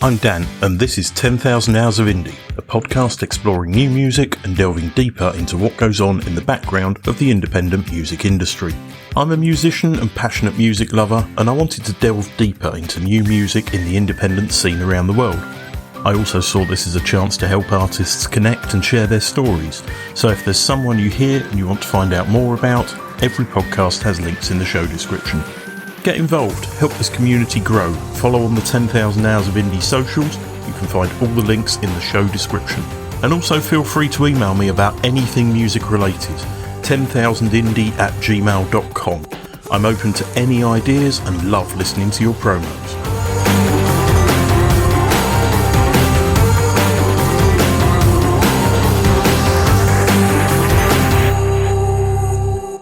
I'm Dan, and this is 10,000 Hours of Indie, a podcast exploring new music and delving deeper into what goes on in the background of the independent music industry. I'm a musician and passionate music lover, and I wanted to delve deeper into new music in the independent scene around the world. I also saw this as a chance to help artists connect and share their stories, so if there's someone you hear and you want to find out more about, every podcast has links in the show description. Get involved, help this community grow, follow on the 10,000 Hours of Indie socials, you can find all the links in the show description. And also feel free to email me about anything music related, 10,000indie@gmail.com. I'm open to any ideas and love listening to your promos.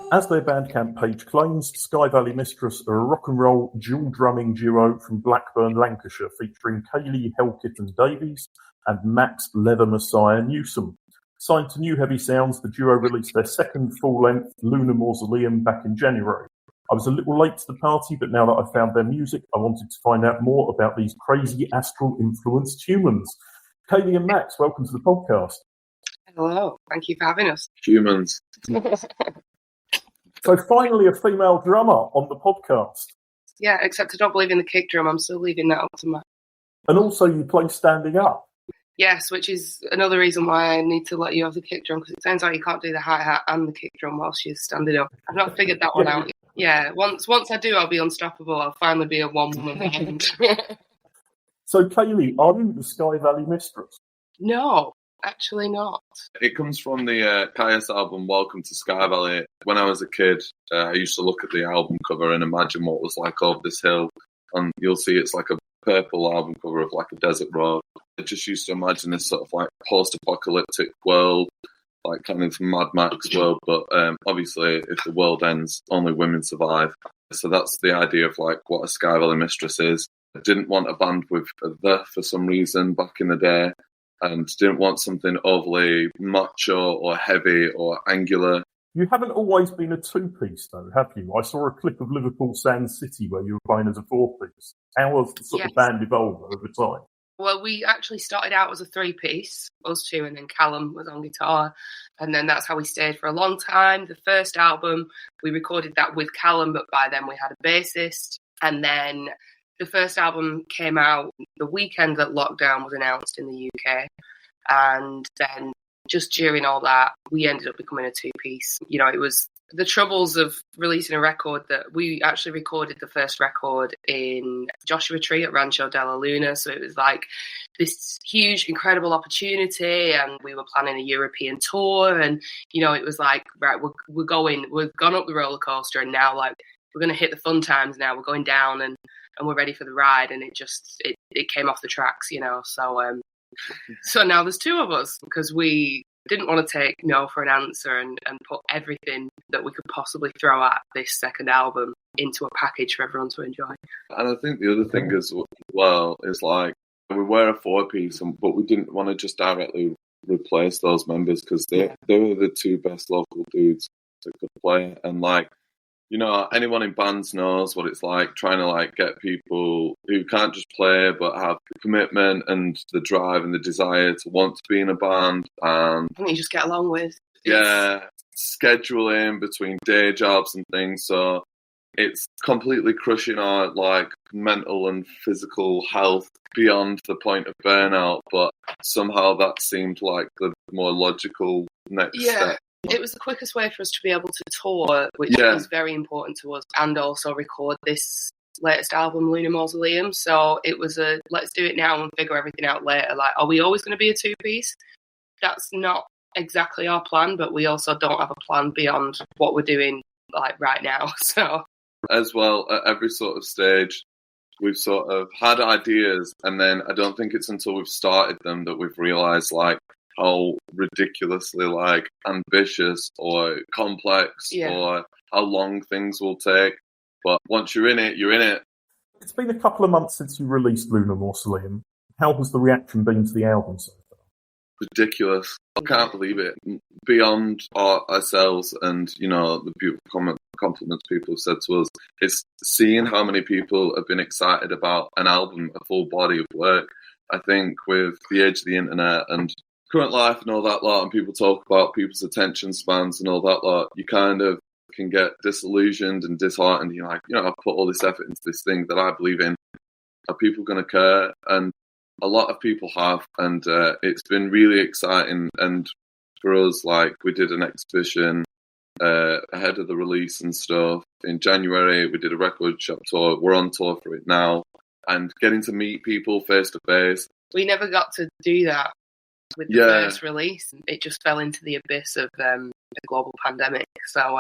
As their Bandcamp page claims, Valley Mistress are a rock and roll dual drumming duo from Blackburn, Lancashire, featuring Kaylee Helkitten-Davies and Max Leather Messiah Newsom. Signed to New Heavy Sounds, the duo released their second full-length Lunar Mausoleum back in January. I was a little late to the party, but now that I've found their music, I wanted to find out more about these crazy astral-influenced humans. Kaylee and Max, welcome to the podcast. Hello, thank you for having us. Humans. So finally a female drummer on the podcast. Yeah, except I don't believe in the kick drum. I'm still leaving that up to Matt. And also you play standing up. Yes, which is another reason why I need to let you have the kick drum, because it turns out you can't do the hi-hat and the kick drum whilst you're standing up. I've not figured that one out yet. Yeah, once I do, I'll be unstoppable. I'll finally be a one-woman band. So Kaylee, are you the Valley Mistress? No. Actually not. It comes from the Caius album Welcome to Sky Valley. When I was a kid, I used to look at the album cover and imagine what it was like over this hill. And you'll see it's like a purple album cover of like a desert road. I just used to imagine this sort of like post-apocalyptic world, like kind of Mad Max world. But obviously, if the world ends, only women survive. So that's the idea of like what a Sky Valley Mistress is. I didn't want a band with a "the" for some reason back in the day. And didn't want something overly macho or heavy or angular. You haven't always been a two-piece, though, have you? I saw a clip of Liverpool Sand City where you were playing as a four-piece. How has the sort of band evolved over time? Well, we actually started out as a three-piece, us two, and then Callum was on guitar. And then that's how we stayed for a long time. The first album, we recorded that with Callum, but by then we had a bassist. And then the first album came out the weekend that lockdown was announced in the UK. And then just during all that, we ended up becoming a two-piece. You know, it was the troubles of releasing a record that we actually recorded the first record in Joshua Tree at Rancho de la Luna. So it was like this huge, incredible opportunity. And we were planning a European tour. And, you know, it was like, right, we've gone up the roller coaster and now like we're going to hit the fun times now. We're going down and we're ready for the ride, and it came off the tracks, you know. So now there's two of us because we didn't want to take no for an answer and put everything that we could possibly throw at this second album into a package for everyone to enjoy. And I think the other thing as well is like we were a four-piece, but we didn't want to just directly replace those members because they were the two best local dudes that could play, and like, you know, anyone in bands knows what it's like trying to like get people who can't just play but have the commitment and the drive and the desire to want to be in a band and you just get along with. Yeah, scheduling between day jobs and things. So it's completely crushing our like mental and physical health beyond the point of burnout. But somehow that seemed like the more logical next step. It was the quickest way for us to be able to tour, which was very important to us, and also record this latest album, Lunar Mausoleum. So it was let's do it now and figure everything out later. Like, are we always going to be a two-piece? That's not exactly our plan, but we also don't have a plan beyond what we're doing like right now. So as well, at every sort of stage, we've sort of had ideas, and then I don't think it's until we've started them that we've realised like how ridiculously like ambitious or complex or how long things will take. But once you're in it, you're in it. It's been a couple of months since you released Lunar Mausoleum. How has the reaction been to the album so far? Ridiculous. I can't believe it. Beyond ourselves and, you know, the beautiful comments compliments people have said to us. It's seeing how many people have been excited about an album, a full body of work. I think with the age of the internet and current life and all that lot, and people talk about people's attention spans and all that lot, you kind of can get disillusioned and disheartened. You're like, I've put all this effort into this thing that I believe in. Are people going to care? And a lot of people have, and it's been really exciting. And for us, like, we did an exhibition ahead of the release and stuff. In January, we did a record shop tour. We're on tour for it now. And getting to meet people face to face. We never got to do that with the first release. It just fell into the abyss of the global pandemic. So,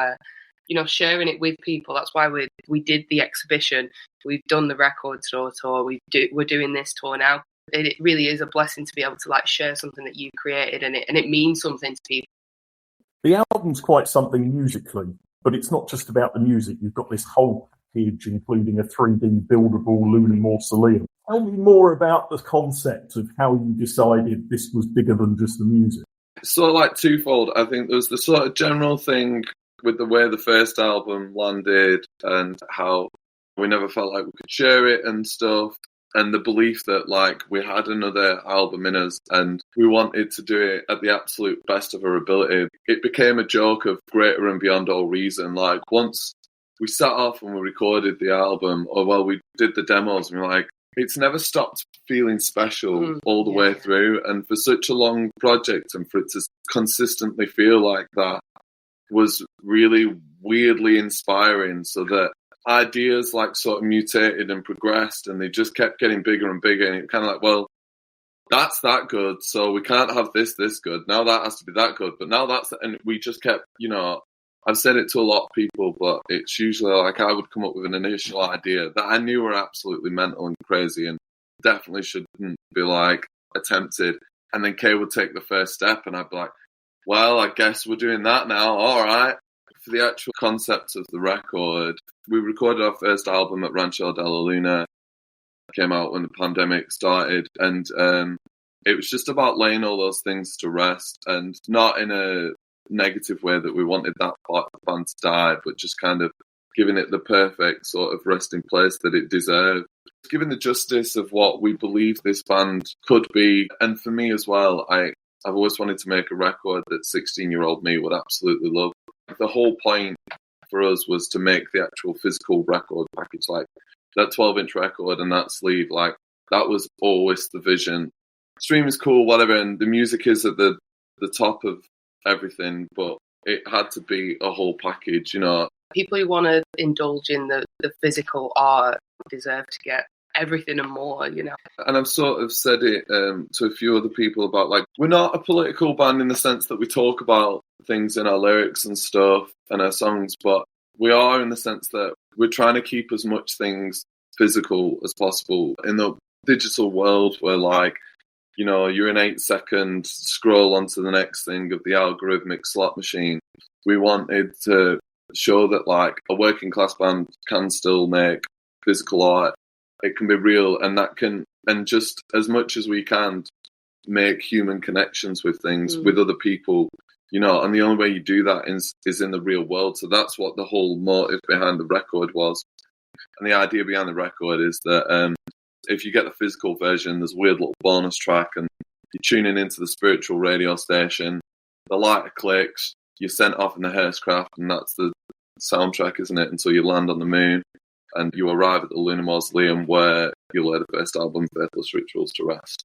sharing it with people, that's why we did the exhibition. We've done the record store tour. We're doing this tour now. It really is a blessing to be able to share something that you created, and it means something to people. The album's quite something musically, but it's not just about the music. You've got this whole package, including a 3D buildable lunar mausoleum. Tell me more about the concept of how you decided this was bigger than just the music. It's sort of twofold. I think there's the sort of general thing with the way the first album landed and how we never felt like we could share it and stuff. And the belief that we had another album in us and we wanted to do it at the absolute best of our ability. It became a joke of greater and beyond all reason. Once we sat off and we recorded the album, we did the demos, and we're it's never stopped feeling special all the way through. And for such a long project and for it to consistently feel like that was really weirdly inspiring, so that ideas sort of mutated and progressed, and they just kept getting bigger and bigger, and it kind of that's that good, so we can't have this good. Now that has to be that good, but now that's and we just kept, I've said it to a lot of people, but it's usually I would come up with an initial idea that I knew were absolutely mental and crazy and definitely shouldn't be attempted, and then Kay would take the first step, and I'd be well, I guess we're doing that now. All right. For the actual concept of the record, we recorded our first album at Rancho de la Luna. It came out when the pandemic started, and it was just about laying all those things to rest, and not in a negative way that we wanted that part of the band to die, but just kind of giving it the perfect sort of resting place that it deserved. Giving the justice of what we believe this band could be. And for me as well, I've always wanted to make a record that 16-year-old me would absolutely love. The whole point for us was to make the actual physical record package, that 12-inch record and that sleeve, that was always the vision. Stream is cool, whatever, and the music is at the top of everything, but it had to be a whole package, People who want to indulge in the physical art deserve to get everything and more, And I've sort of said it to a few other people about we're not a political band in the sense that we talk about things in our lyrics and stuff and our songs, but we are in the sense that we're trying to keep as much things physical as possible. In the digital world where you're an 8-second scroll onto the next thing of the algorithmic slot machine, we wanted to show that a working class band can still make physical art. It can be real, and that can, and just as much as we can, make human connections with things, with other people, and the only way you do that is in the real world. So that's what the whole motive behind the record was. And the idea behind the record is that if you get the physical version, there's a weird little bonus track, and you're tuning into the spiritual radio station, the lighter clicks, you're sent off in the Hearstcraft, and that's the soundtrack, isn't it, until you land on the moon. And you arrive at the Lunar Mausoleum where you lay the first album, Faithless Rituals, to rest.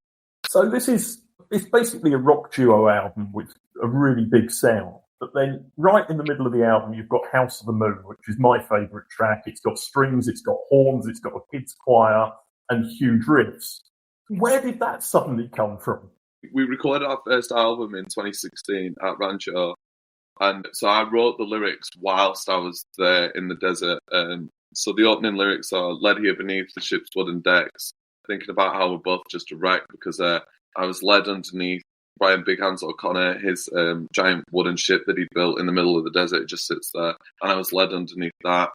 So it's basically a rock duo album with a really big sound. But then right in the middle of the album, you've got House of the Moon, which is my favourite track. It's got strings, it's got horns, it's got a kids' choir and huge riffs. Where did that suddenly come from? We recorded our first album in 2016 at Rancho. And so I wrote the lyrics whilst I was there in the desert. So the opening lyrics are, led here beneath the ship's wooden decks, thinking about how we're both just a wreck, because I was led underneath Brian Big Hands O'Connor, his giant wooden ship that he built in the middle of the desert. It just sits there. And I was led underneath that.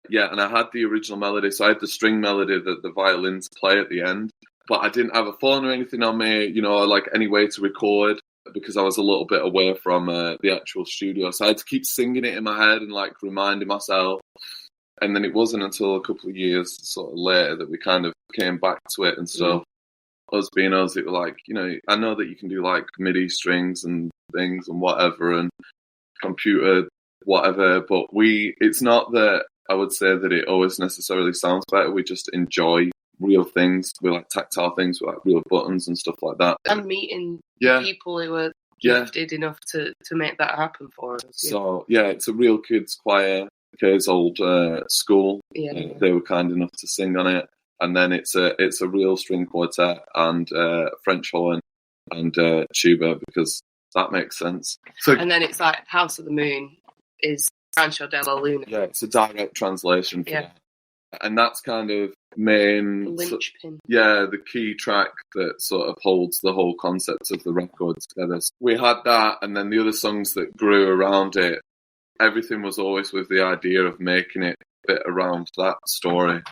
Yeah, and I had the original melody. So I had the string melody that the violins play at the end. But I didn't have a phone or anything on me, any way to record. because I was a little bit away from the actual studio. So I had to keep singing it in my head and like reminding myself. And then it wasn't until a couple of years sort of later that we kind of came back to it and stuff. Us being us, it was like, you know, I know that you can do like MIDI strings and things and whatever and computer whatever, but it's not that I would say that it always necessarily sounds better. We just enjoy real things. We like tactile things, we like real buttons and stuff like that. And meeting people who are gifted enough to make that happen for us. So, it's a real kids choir. Kay's old school. They were kind enough to sing on it. And then it's a real string quartet and French horn and tuba, because that makes sense. So, and then it's like House of the Moon is Rancho de la Luna. Yeah, it's a direct translation for that. And that's kind of main linchpin. The key track that sort of holds the whole concept of the record together. So we had that, and then the other songs that grew around it. Everything was always with the idea of making it fit around that story,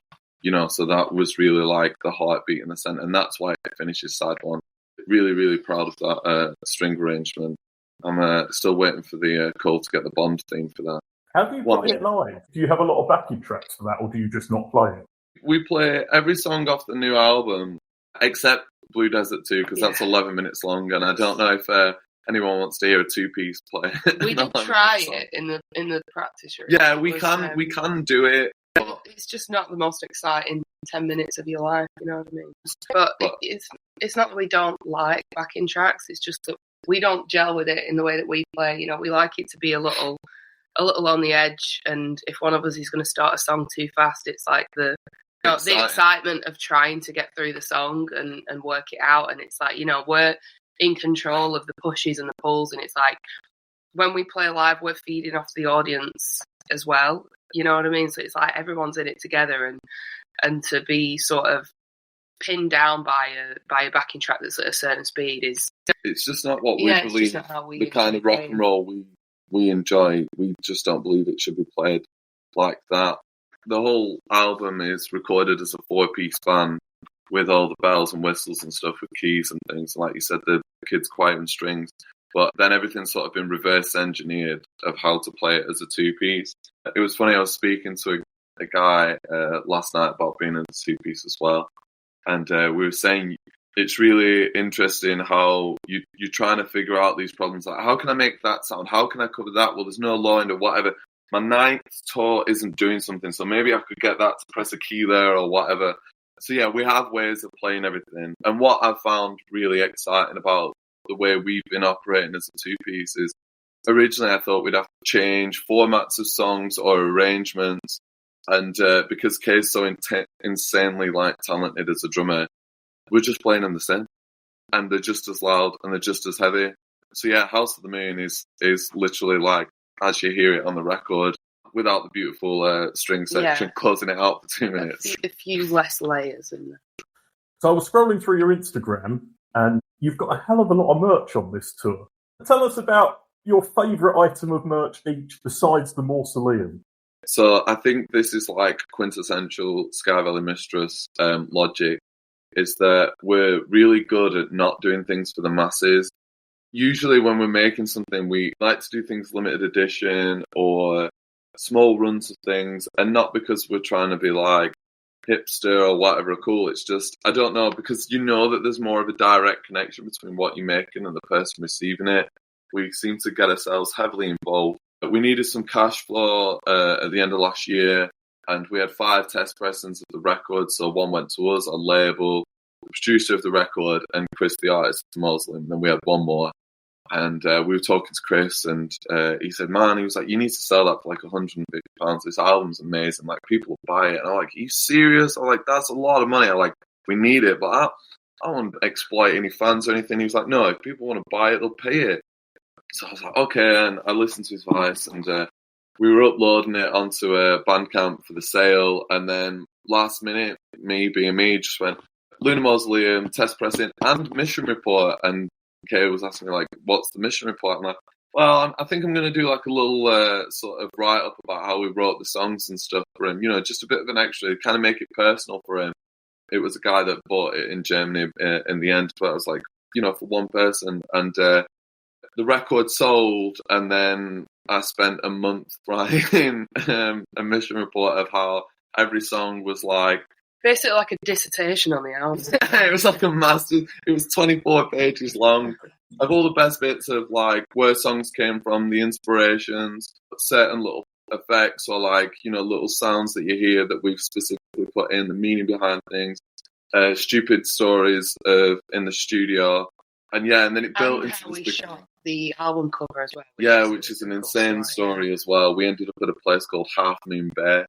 you know. So that was really like the heartbeat in the centre, and that's why it finishes side one. Really, really proud of that string arrangement. I'm still waiting for the Cole to get the Bond theme for that. How do you play it live? Do you have a lot of backing tracks for that, or do you just not play it? We play every song off the new album, except Blue Desert 2, because that's 11 minutes long, and I don't know if anyone wants to hear a two-piece play. We did try it in the practice room. Yeah, we can do it. But it's just not the most exciting 10 minutes of your life, you know what I mean? But it's not that we don't like backing tracks, it's just that we don't gel with it in the way that we play. You know, we like it to be a little on the edge, and if one of us is going to start a song too fast, it's like the excitement of trying to get through the song and work it out. And it's like, you know, we're in control of the pushes and the pulls, and it's like when we play live, we're feeding off the audience as well, you know what I mean? So it's like everyone's in it together, and to be sort of pinned down by a backing track that's at a certain speed it's just not what we believe. The kind of rock and roll we enjoy, we just don't believe it should be played like that. The whole album is recorded as a 4-piece band with all the bells and whistles and stuff with keys and things. And like you said, the kids' choir and strings. But then everything's sort of been reverse engineered of how to play it as a 2-piece. It was funny, I was speaking to a guy last night about being in a 2-piece as well. And we were saying it's really interesting how you're trying to figure out these problems. Like, how can I make that sound? How can I cover that? Well, there's no line or whatever. My ninth toe isn't doing something, so maybe I could get that to press a key there or whatever. So yeah, we have ways of playing everything. And what I found really exciting about the way we've been operating as a 2-piece is originally I thought we'd have to change formats of songs or arrangements. And because Kay's so insanely talented as a drummer, we're just playing them the same. And they're just as loud and they're just as heavy. So yeah, House of the Moon is literally like as you hear it on the record, without the beautiful string section closing it out for 2 minutes. A few less layers in there. So I was scrolling through your Instagram, and you've got a hell of a lot of merch on this tour. Tell us about your favourite item of merch each besides the Mausoleum. So I think this is like quintessential Sky Valley Mistress logic, is that we're really good at not doing things for the masses. Usually when we're making something, we like to do things limited edition or small runs of things, and not because we're trying to be like hipster or whatever cool. It's just, I don't know, because you know that there's more of a direct connection between what you're making and the person receiving it. We seem to get ourselves heavily involved. But we needed some cash flow at the end of last year, and we had 5 test pressings of the record. So one went to us, our label, the producer of the record, and Chris, the artist of the Mausoleum. And then we had one more. And we were talking to Chris, and he said, man, he was like, you need to sell that for like £150. This album's amazing. Like, people will buy it. And I'm like, are you serious? I'm like, that's a lot of money. I'm like, we need it, but I don't want to exploit any fans or anything. He was like, no, if people want to buy it, they'll pay it. So I was like, okay. And I listened to his advice, and we were uploading it onto Bandcamp for the sale. And then last minute, me being me, just went, Lunar Mausoleum, test pressing, and mission report. And Kay was asking me, like, what's the mission report? I'm like, well, I think I'm going to do like a little sort of write-up about how we wrote the songs and stuff for him. You know, just a bit of an extra, kind of make it personal for him. It was a guy that bought it in Germany in the end, but I was like, you know, for one person. And the record sold, and then I spent a month writing a mission report of how every song was like. Basically like a dissertation on the album. It was like a master. It was 24 pages long of all the best bits of like where songs came from, the inspirations, certain little effects or like, you know, little sounds that you hear that we've specifically put in, the meaning behind things, stupid stories in the studio. And yeah, and then it built into we shot the album cover as well. Which is an insane story as well. We ended up at a place called Half Moon Bay.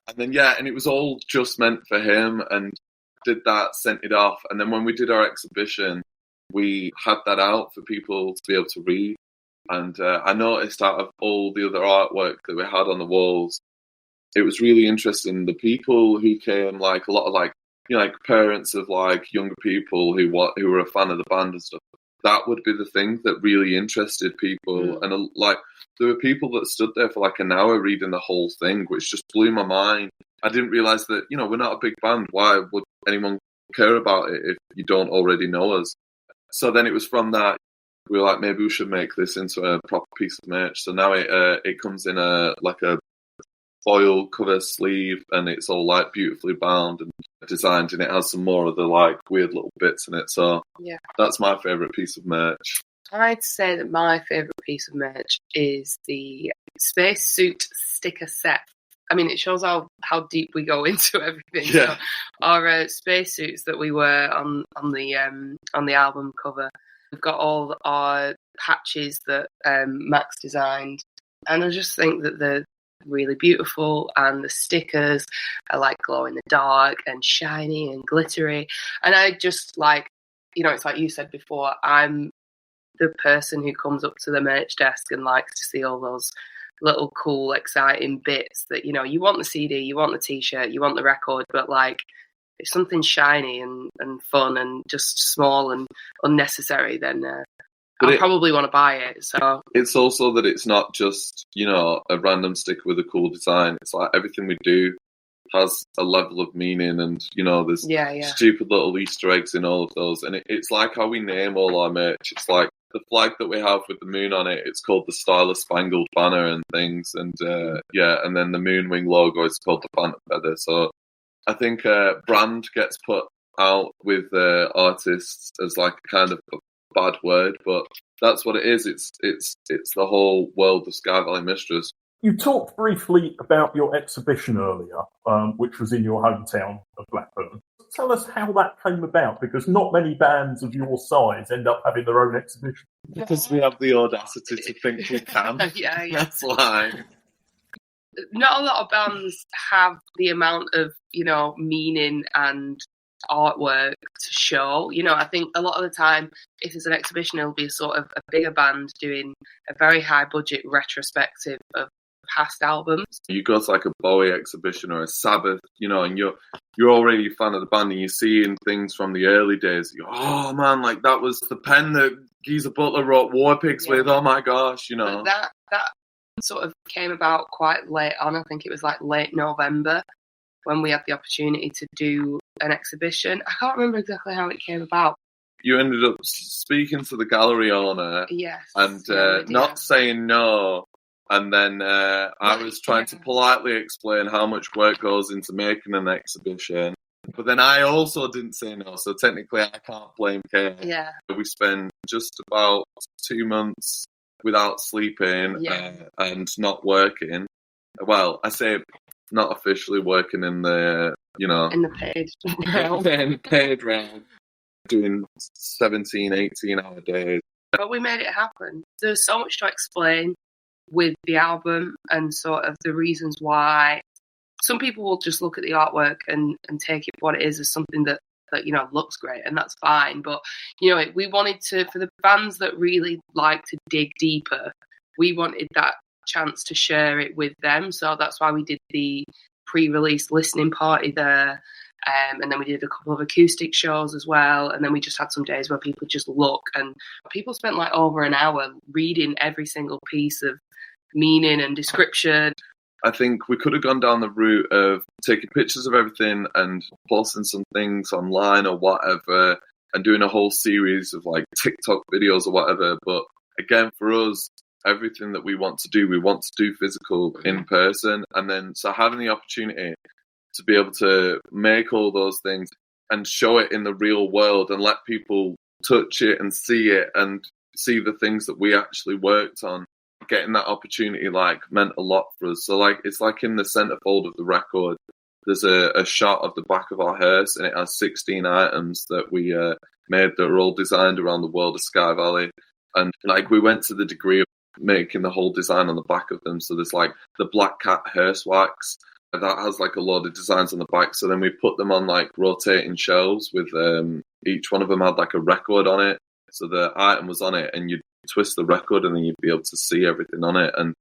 And then, and it was all just meant for him, and did that, sent it off. And then when we did our exhibition, we had that out for people to be able to read. And I noticed out of all the other artwork that we had on the walls, it was really interesting. The people who came, like a lot of like, you know, like parents of like younger people who were a fan of the band and stuff, that would be the thing that really interested people. And like, there were people that stood there for like an hour reading the whole thing, which just blew my mind. I didn't realise that, you know, we're not a big band. Why would anyone care about it if you don't already know us? So then it was from that, we were like, maybe we should make this into a proper piece of merch. So now it comes in a foil cover sleeve, and it's all like beautifully bound and designed, and it has some more of the like weird little bits in it. So that's my favourite piece of merch. I'd say that my favourite piece of merch is the spacesuit sticker set. I mean, it shows how deep we go into everything. Yeah. So our spacesuits that we wear on the album cover, we've got all our patches that Max designed, and I just think that they're really beautiful, and the stickers are like glow in the dark and shiny and glittery. And I just like, you know, it's like you said before, I'm the person who comes up to the merch desk and likes to see all those little cool, exciting bits that, you know, you want the CD, you want the T-shirt, you want the record, but like if something's shiny and fun and just small and unnecessary, then I'll probably want to buy it. So it's also that it's not just, you know, a random sticker with a cool design. It's like everything we do has a level of meaning, and, you know, there's stupid little Easter eggs in all of those. And it's like how we name all our merch. It's like the flag that we have with the moon on it, it's called the Star Spangled Banner and things. And and then the Moonwing logo is called the Phantom Feather. So I think brand gets put out with artists as like kind of a bad word, but that's what it is. It's the whole world of Sky Valley Mistress. You talked briefly about your exhibition earlier, which was in your hometown of Blackburn. Tell us how that came about, because not many bands of your size end up having their own exhibition. Because we have the audacity to think we can. That's why. Not a lot of bands have the amount of, you know, meaning and artwork to show. You know, I think a lot of the time, if there's an exhibition, it'll be a sort of a bigger band doing a very high budget retrospective of past albums. You go to like a Bowie exhibition or a Sabbath, you know, and you're already a fan of the band, and you're seeing things from the early days. You go, oh man, like that was the pen that Geezer Butler wrote War Pigs with. Oh my gosh, you know. But that sort of came about quite late on. I think it was like late November when we had the opportunity to do an exhibition. I can't remember exactly how it came about. You ended up speaking to the gallery owner, and not saying no. And then I was trying to politely explain how much work goes into making an exhibition. But then I also didn't say no, so technically I can't blame Kay. Yeah. We spent just about 2 months without sleeping and not working. Well, I say not officially working in the, you know... in the paid realm. In the paid realm. Doing 17, 18-hour days. But we made it happen. There's so much to explain with the album and sort of the reasons why. Some people will just look at the artwork and take it for what it is as something that, you know, looks great, and that's fine. But, you know, we wanted to, for the fans that really like to dig deeper, we wanted that chance to share it with them. So that's why we did the pre-release listening party there. And then we did a couple of acoustic shows as well. And then we just had some days where people just look, and people spent like over an hour reading every single piece of meaning and description. I think we could have gone down the route of taking pictures of everything and posting some things online or whatever, and doing a whole series of like TikTok videos or whatever. But again, for us, everything that we want to do physical in person. And then, so having the opportunity to be able to make all those things and show it in the real world and let people touch it and see the things that we actually worked on, getting that opportunity meant a lot for us. So it's in the centerfold of the record, there's a shot of the back of our hearse, and it has 16 items that we made that are all designed around the world of Sky Valley. And we went to the degree of making the whole design on the back of them. So there's the Black Cat hearse wax that has a load of designs on the back. So then we put them on rotating shelves with each one of them had a record on it. So the item was on it, and you'd twist the record, and then you'd be able to see everything on it. And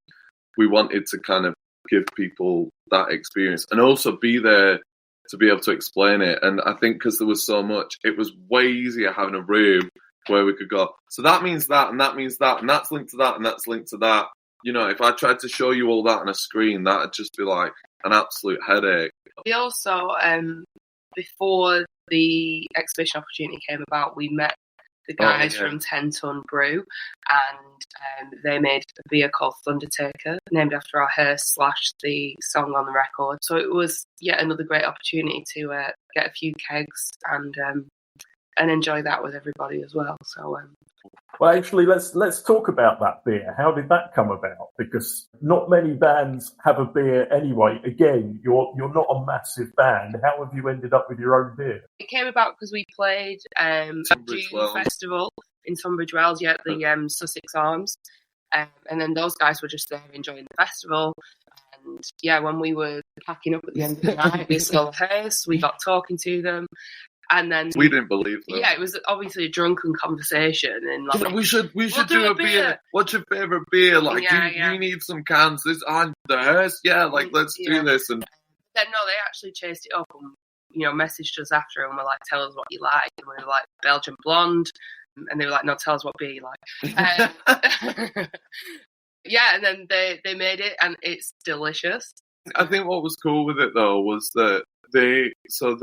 we wanted to kind of give people that experience and also be there to be able to explain it. And I think because there was so much, it was way easier having a room where we could go, so that means that, and that means that, and that's linked to that, and that's linked to that. If I tried to show you all that on a screen, that'd just be an absolute headache. We also, before the exhibition opportunity came about, we met the guys from 10 Ton Brew, and they made a beer called Thundertaker, named after our hearse / the song on the record. So it was yet another great opportunity to get a few kegs and enjoy that with everybody as well. So, well, actually, let's talk about that beer. How did that come about? Because not many bands have a beer anyway. Again, you're not a massive band. How have you ended up with your own beer? It came about because we played a June festival in Tunbridge Wells, at the Sussex Arms, and then those guys were just there enjoying the festival. And when we were packing up at the end of the night, we saw the hearse, we got talking to them. And then we didn't believe them. Yeah, it was obviously a drunken conversation, and we should do a beer. What's your favorite beer? You need some cans. This on the hearse. Yeah, let's do this. And then they actually chased it up and messaged us after, and were like, tell us what you like. And we were like, Belgian blonde, and they were like, no, tell us what beer you like. And then they made it, and it's delicious. I think what was cool with it though was that they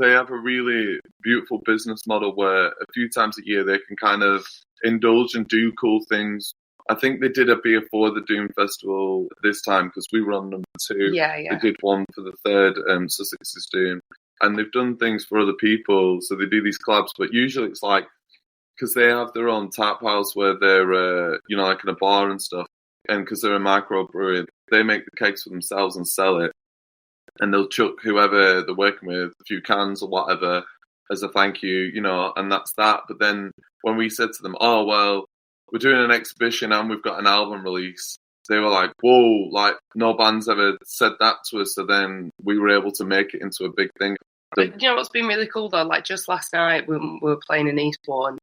have a really beautiful business model where a few times a year they can kind of indulge and do cool things. I think they did a beer for the Doom Festival this time because we were on number 2. Yeah. They did one for the 3rd Sussex's Doom, and they've done things for other people. So they do these collabs, but usually it's because they have their own tap house where they're in a bar and stuff, and because they're a microbrewery, they make the kegs for themselves and sell it. And they'll chuck whoever they're working with a few cans or whatever as a thank you, and that's that. But then when we said to them, oh, well, we're doing an exhibition and we've got an album release, they were like, whoa, no band's ever said that to us. So then we were able to make it into a big thing. But what's been really cool though, just last night when we were playing in Eastbourne,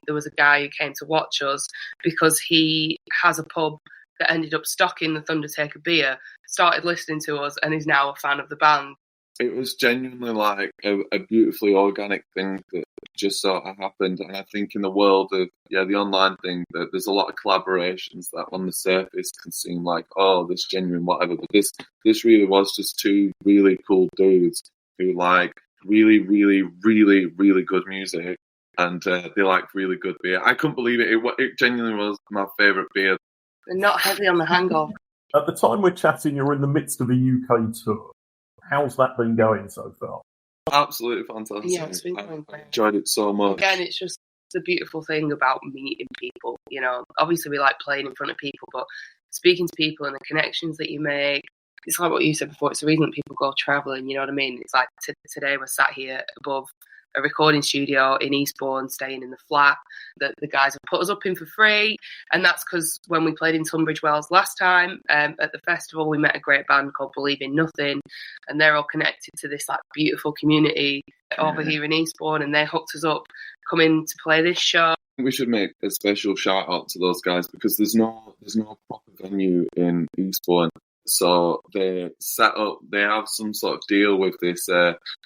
there was a guy who came to watch us because he has a pub that ended up stocking the Thundertaker beer, started listening to us, and is now a fan of the band. It was genuinely a beautifully organic thing that just sort of happened. And I think in the world of the online thing, that there's a lot of collaborations that on the surface can seem this genuine whatever. But this really was just two really cool dudes who really, really, really, really good music, and they like really good beer. I couldn't believe it. It genuinely was my favourite beer. They're not heavy on the hangover. At the time we're chatting, you're in the midst of a UK tour. How's that been going so far? Absolutely fantastic. Yeah, it's been going great. I enjoyed it so much. Again, it's just the beautiful thing about meeting people. Obviously we like playing in front of people, but speaking to people and the connections that you make, it's like what you said before, it's the reason that people go travelling, you know what I mean? It's like today we're sat here above a recording studio in Eastbourne, staying in the flat that the guys have put us up in for free. And that's because when we played in Tunbridge Wells last time at the festival, we met a great band called Believe in Nothing, and they're all connected to this beautiful community over here in Eastbourne, and they hooked us up coming to play this show. We should make a special shout out to those guys because there's no proper venue in Eastbourne. So they have some sort of deal with this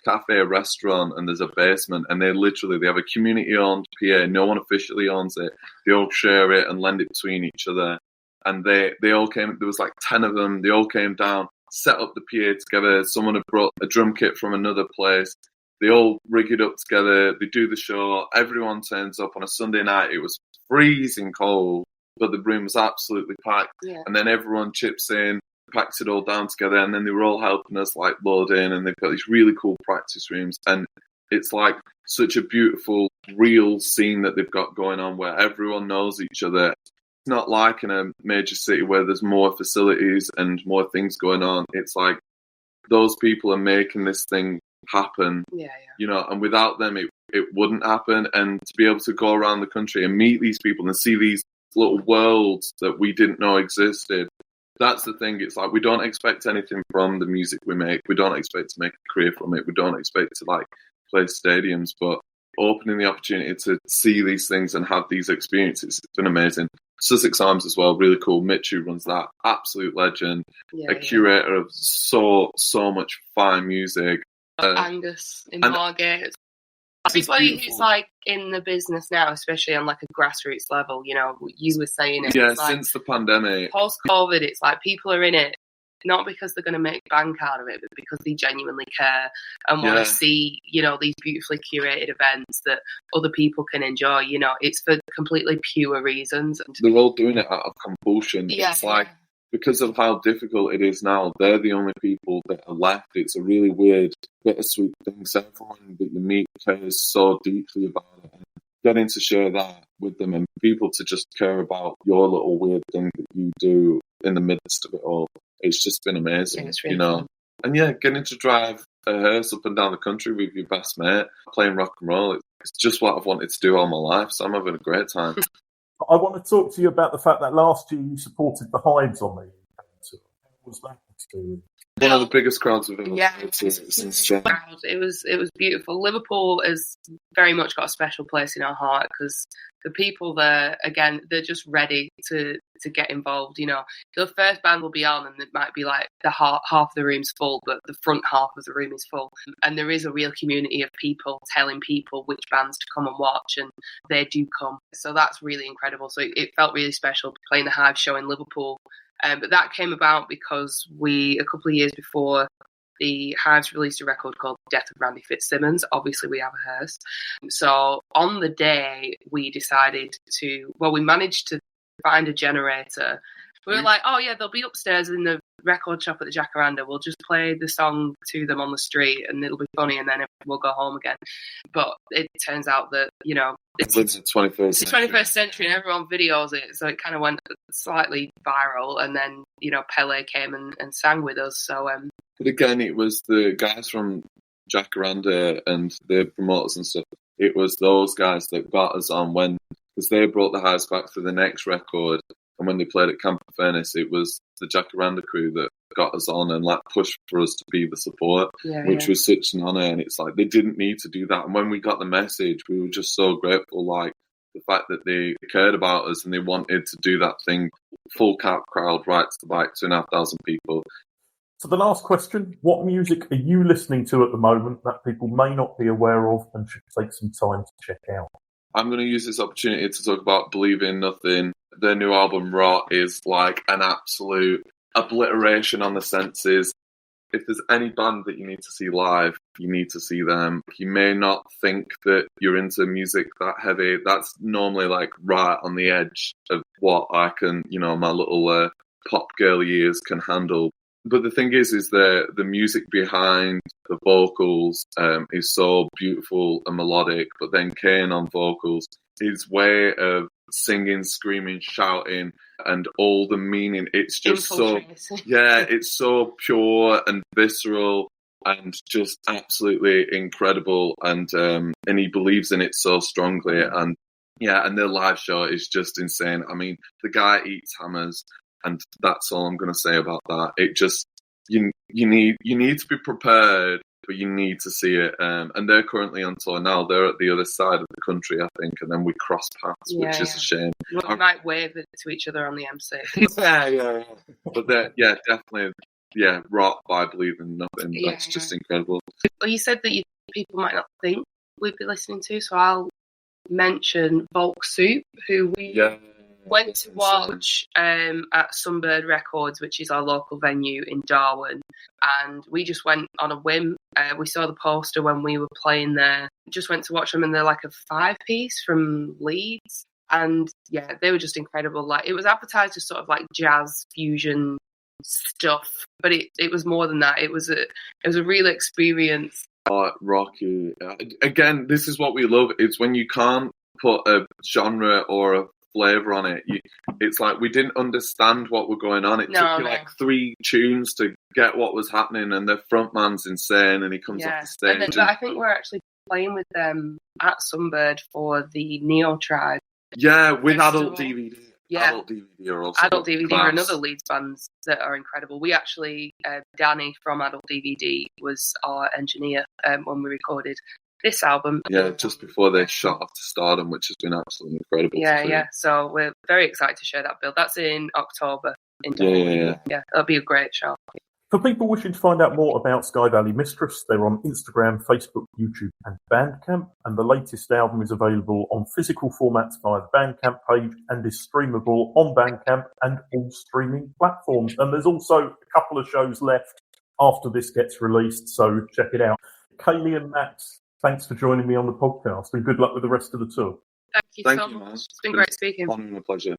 cafe restaurant, and there's a basement, and they have a community owned PA. No one officially owns it. They all share it and lend it between each other. And they all came, there was 10 of them. They all came down, set up the PA together. Someone had brought a drum kit from another place. They all rig it up together. They do the show. Everyone turns up on a Sunday night. It was freezing cold. but the room was absolutely packed. Yeah. And then everyone chips in, packs it all down together, and then they were all helping us like load in, and they've got these really cool practice rooms, and it's like such a beautiful, real scene that they've got going on where everyone knows each other. It's not like in a major city where there's more facilities and more things going on. It's like those people are making this thing happen, you know, and without them it wouldn't happen. And to be able to go around the country and meet these people and see these little worlds that we didn't know existed, that's the thing. It's like we don't expect anything from the music we make. We don't expect to make a career from it. We don't expect to like play stadiums, but opening the opportunity to see these things and have these experiences, it's been amazing. Sussex Arms as well, really cool. Mitch, who runs that, absolute legend, curator of so much fine music. Angus in Margate. Everybody who's like in the business now, especially on like a grassroots level, you know, you were saying it. Yeah, like, since the pandemic. Post-COVID, it's like people are in it not because they're going to make bank out of it, but because they genuinely care and want to see, you know, these beautifully curated events that other people can enjoy. You know, it's for completely pure reasons. They're all doing it out of compulsion. Yeah, it's like, because of how difficult it is now, they're the only people that are left. It's a really weird, bittersweet thing. So everyone that you meet cares so deeply about it. And getting to share that with them and people to just care about your little weird thing that you do in the midst of it all, it's just been amazing, yeah, it's really you know. fun. And yeah, getting to drive a hearse up and down the country with your best mate, playing rock and roll, it's just what I've wanted to do all my life. So I'm having a great time. I want to talk to you about the fact that last year you supported the Hives on the UK tour. How was that experience? One of the biggest crowds we've ever since it was beautiful. Liverpool has very much got a special place in our heart because the people there, again, they're just ready to get involved. You know, the first band will be on, and it might be like the half of the room's full, but the front half of the room is full, and there is a real community of people telling people which bands to come and watch, and they do come. So that's really incredible. So it felt really special playing the Hive show in Liverpool. But that came about because a couple of years before, the Hives released a record called Death of Randy Fitzsimmons. Obviously, we have a hearse. So on the day, we decided we managed to find a generator. We were like, oh yeah, they'll be upstairs in the record shop at the Jacaranda. We'll just play the song to them on the street and it'll be funny and then we'll go home again. But it turns out that, you know, it's the 21st century and everyone videos it. So it kind of went slightly viral and then, you know, Pele came and sang with us. So, but again, it was the guys from Jacaranda and the promoters and stuff. It was those guys that got us on because they brought the Hives back for the next record. And when they played at Camp Furnace, it was the Jacaranda crew that got us on and like pushed for us to be the support, which was such an honour. And it's like they didn't need to do that. And when we got the message, we were just so grateful. Like the fact that they cared about us and they wanted to do that thing, full crowd, right to like 2,500 people. So the last question: what music are you listening to at the moment that people may not be aware of and should take some time to check out? I'm going to use this opportunity to talk about Believe in Nothing. Their new album, Raw, is like an absolute obliteration on the senses. If there's any band that you need to see live, you need to see them. You may not think that you're into music that heavy. That's normally like right on the edge of what I can, you know, my little pop girl ears can handle. But the thing is the music behind the vocals is so beautiful and melodic. But then Kane on vocals, his way of singing, screaming, shouting, and all the meaning, it's just it's so pure and visceral and just absolutely incredible. And he believes in it so strongly. And their live show is just insane. I mean, the guy eats hammers. And that's all I'm going to say about that. It just you need to be prepared, but you need to see it. And they're currently on tour now. They're at the other side of the country, I think, and then we cross paths, which is a shame. We might wave it to each other on the MC. yeah. But definitely, Rock by Believe in Nothing. That's just incredible. Well, you said that people might not think we'd be listening to, so I'll mention Volk Soup, who we went to watch at Sunbird Records, which is our local venue in Darwin, and we just went on a whim. We saw the poster when we were playing there, just went to watch them, and they're like a 5-piece from Leeds. And yeah, they were just incredible. Like, it was advertised as sort of like jazz fusion stuff, but it was more than that. It was a real experience. Rocky. Again, this is what we love. It's when you can't put a genre or a flavour on it. It's like we didn't understand what was going on. It took you like 3 tunes to get what was happening, and the frontman's insane, and he comes off the stage. And I think we're actually playing with them at Sunbird for the Neo Tribe. Yeah, with Festival. Adult DVD. Yeah. Adult DVD are also Adult DVD class. are another Leeds bands that are incredible. We actually, Danny from Adult DVD was our engineer when we recorded this album. Yeah, just before they shot off to stardom, which has been absolutely incredible. Yeah. So we're very excited to share that build. That's in October. Yeah. That'll be a great show. For people wishing to find out more about Sky Valley Mistress, they're on Instagram, Facebook, YouTube and Bandcamp, and the latest album is available on physical formats via the Bandcamp page and is streamable on Bandcamp and all streaming platforms. And there's also a couple of shows left after this gets released, so check it out. Kaylee and Max, thanks for joining me on the podcast, and good luck with the rest of the tour. Thank you so much. It's been great speaking. Fun and a pleasure.